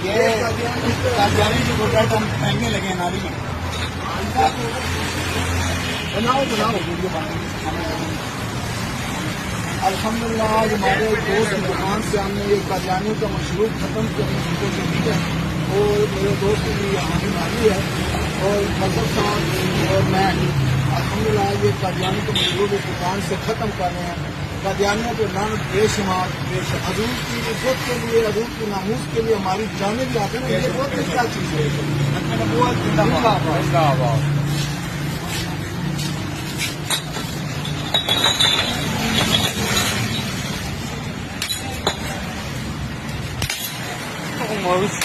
یہ قادیانی جو پروڈکٹ ہم پھینکنے لگے ہیں نالی میں. الحمدللہ آج ہمارے دوست کی دکان سے ہم نے یہ قادیانیوں کا مشروب ختم کیا ہے اور میرے دوست کی حامد علی ہے اور مذہب صاحب اور میں الحمدللہ یہ قادیانی کا مشروب اس دکان سے ختم کر رہے ہیں. قادیانیوں کے لعنت بے شمار حضور کی عزت کے لیے حضور کی ناموس کے لیے ہماری جانیں بھی آتے ہیں. یہ بہت کیا چیز ہے. Vamos.